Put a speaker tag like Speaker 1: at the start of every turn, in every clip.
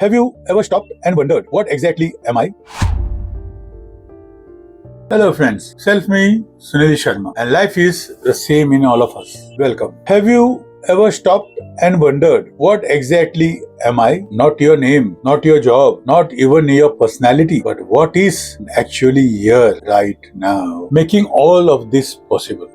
Speaker 1: Have you ever stopped and wondered, what exactly am I? Hello friends, self-me, Sunil Sharma, and life is the same in all of us. Welcome. Have you ever stopped and wondered, what exactly am I? Not your name, not your job, not even your personality, but what is actually here right now, making all of this possible.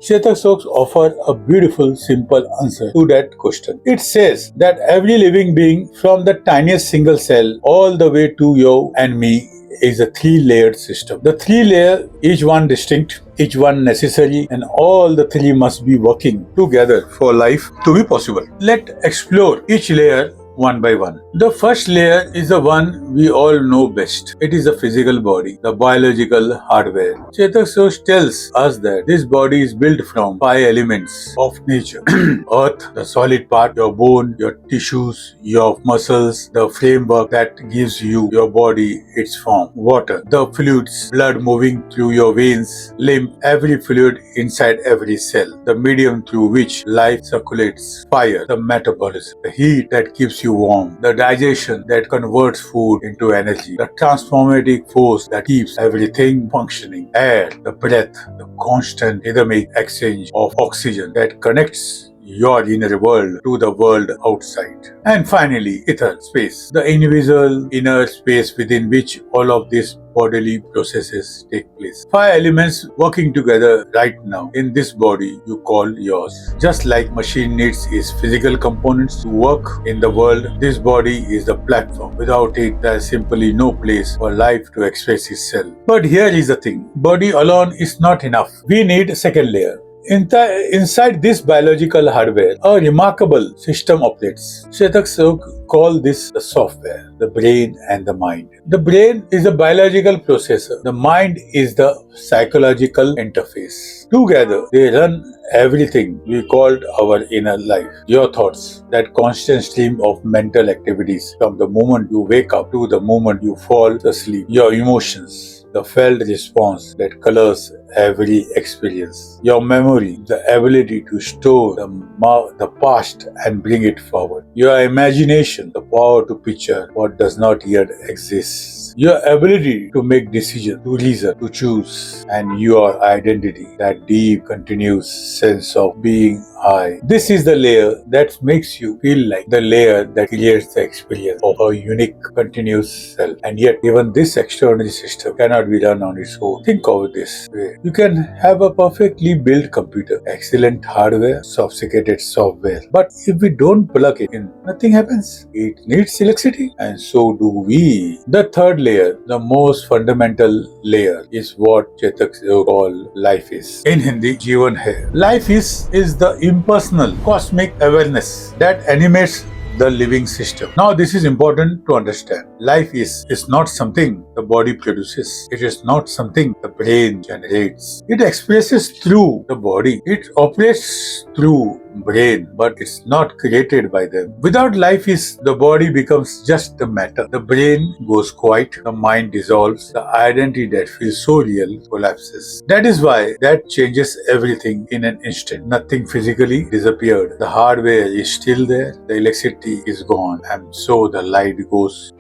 Speaker 1: Chetasyog offers a beautiful, simple answer to that question. It says that every living being, from the tiniest single cell all the way to you and me, is a three-layered system. The three layers, each one distinct, each one necessary, and all the three must be working together for life to be possible. Let's explore each layer one by one. The first layer is the one we all know best. It is the physical body, the biological hardware. Chetasyog tells us that this body is built from 5 elements of nature. Earth, the solid part, your bone, your tissues, your muscles, the framework that gives you your body its form. Water, the fluids, blood moving through your veins, lymph, every fluid inside every cell, the medium through which life circulates. Fire, the metabolism, the heat that keeps you warm, the digestion that converts food into energy, the transformative force that keeps everything functioning. Air, the breath, the constant rhythmic exchange of oxygen that connects your inner world to the world outside. And finally, ether, space, the invisible inner space within which all of these bodily processes take place. 5 elements working together right now in this body you call yours. Just like machine needs its physical components to work in the world, this body is the platform. Without it, there is simply no place for life to express itself. But here is the thing, body alone is not enough. We need a second layer. Inside this biological hardware, a remarkable system operates. Chetasyog call this the software, the brain and the mind. The brain is a biological processor. The mind is the psychological interface. Together, they run everything we called our inner life. Your thoughts, that constant stream of mental activities from the moment you wake up to the moment you fall asleep. Your emotions, the felt response that colors every experience. Your memory, the ability to store the past and bring it forward. Your imagination, the power to picture what does not yet exist. Your ability to make decisions, to reason, to choose. And your identity, that deep, continuous sense of being I. This is the layer that makes you feel like the layer that creates the experience of a unique, continuous self. And yet, even this extraordinary system cannot be run on its own. Think of this way. You can have a perfectly built computer, excellent hardware, sophisticated software. But if we don't plug it in, nothing happens. It needs electricity, and so do we. The third layer, the most fundamental layer, is what Chetasyog call life is. In Hindi, Jeevan hai. Life is the impersonal, cosmic awareness that animates the living system. Now this is important to understand. Life is not something the body produces. It is not something the brain generates. It expresses through the body. It operates through brain, but it's not created by them. Without life the body becomes just the matter. The brain goes quiet, the mind dissolves, the identity that feels so real collapses. That is why that changes everything in an instant. Nothing physically disappeared. The hardware is still there, the electricity is gone, and so the light goes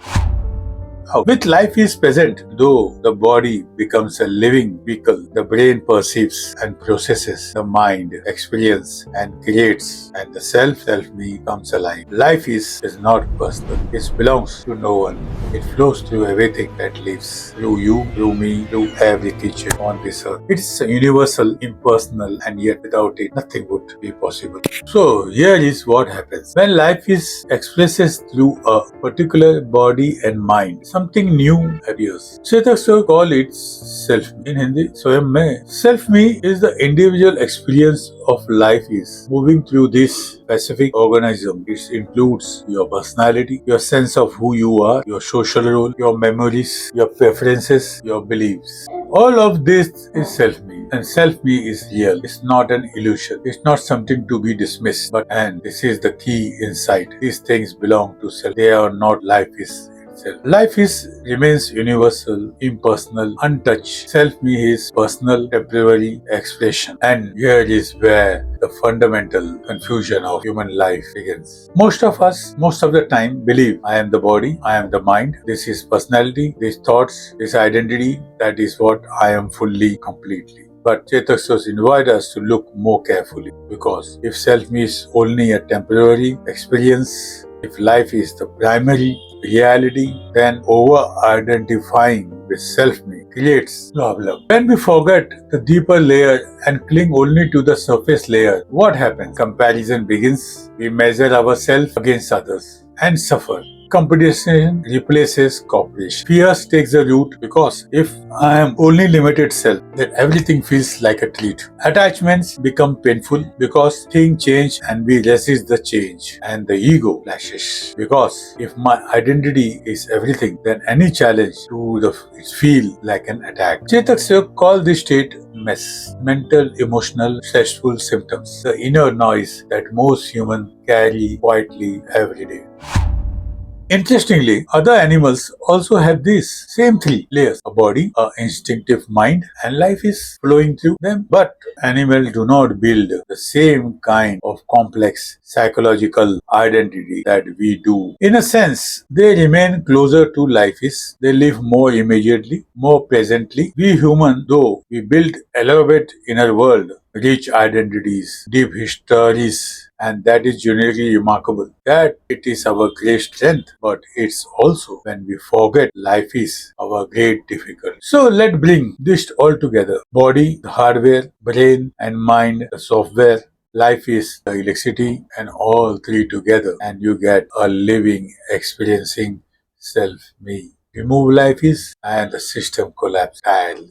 Speaker 1: out. With life is present, though the body becomes a living vehicle, the brain perceives and processes, the mind experiences and creates, and the self-me comes alive. Life is not personal. It belongs to no one. It flows through everything that lives, through you, through me, through every creature on this earth. It's universal, impersonal, and yet without it, nothing would be possible. So here is what happens. When life is expresses through a particular body and mind, something new appears. Chetasyog call it self-me. In Hindi, स्वयं में. Self-me is the individual experience of life is moving through this specific organism. It includes your personality, your sense of who you are, your social role, your memories, your preferences, your beliefs. All of this is self-me, and self-me is real. It's not an illusion. It's not something to be dismissed. And this is the key insight. These things belong to self. They are not life is self. Life remains universal, impersonal, untouched. Self-me is personal, temporary expression. And here is where the fundamental confusion of human life begins. Most of us, most of the time, believe I am the body, I am the mind, this is personality, these thoughts, this identity, that is what I am fully, completely. But chetasyog invite us to look more carefully, because if self-me is only a temporary experience, if life is the primary reality, then over-identifying with self-me creates problem. When we forget the deeper layer and cling only to the surface layer, what happens? Comparison begins. We measure ourselves against others and suffer. Competition replaces cooperation. Fear takes the root, because if I am only limited self, then everything feels like a treat. Attachments become painful because things change and we resist the change, and the ego clashes. Because if my identity is everything, then any challenge to it feel like an attack. Chetasyog call this state mess, mental, emotional, stressful symptoms, the inner noise that most humans carry quietly every day. Interestingly, other animals also have these same three layers: a body, an instinctive mind, and life is flowing through them. But animals do not build the same kind of complex psychological identity that we do. In a sense, they remain closer to life is. They live more immediately, more presently. We humans, though we build elaborate inner world, rich identities, deep histories, and that is uniquely remarkable. That it is our great strength, but it's also when we forget life is our great difficulty. So let's bring this all together. Body, the hardware, brain and mind, the software. Life is the electricity, and all three together, and you get a living, experiencing self-me. Remove life is, and the system collapses.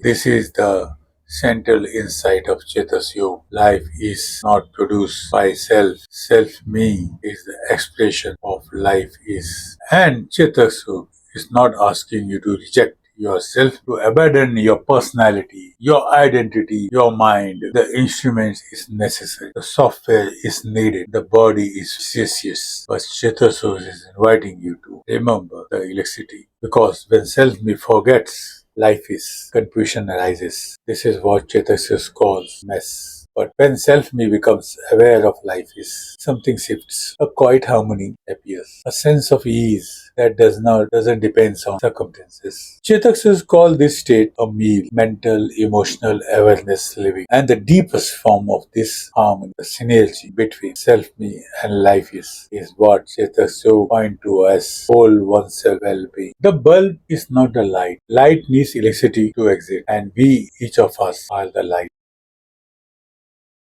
Speaker 1: This is the central insight of chetasyog. Life is not produced by self. Self-me is the expression of life is. And chetasyog is not asking you to reject yourself, to abandon your personality, your identity, your mind. The instrument is necessary. The software is needed. The body is precious. But chetasyog is inviting you to remember the electricity. Because when self-me forgets, life is, confusion arises. This is what chetasyog calls mess. But when self-me becomes aware of life is, something shifts. A quiet harmony appears. A sense of ease that doesn't depend on circumstances. Chetasyog call this state a meal, mental, emotional awareness living. And the deepest form of this harmony, the synergy between self-me and life is what chetasyog point to as whole oneself well-being. The bulb is not the light. Light needs electricity to exist, and we, each of us, are the light.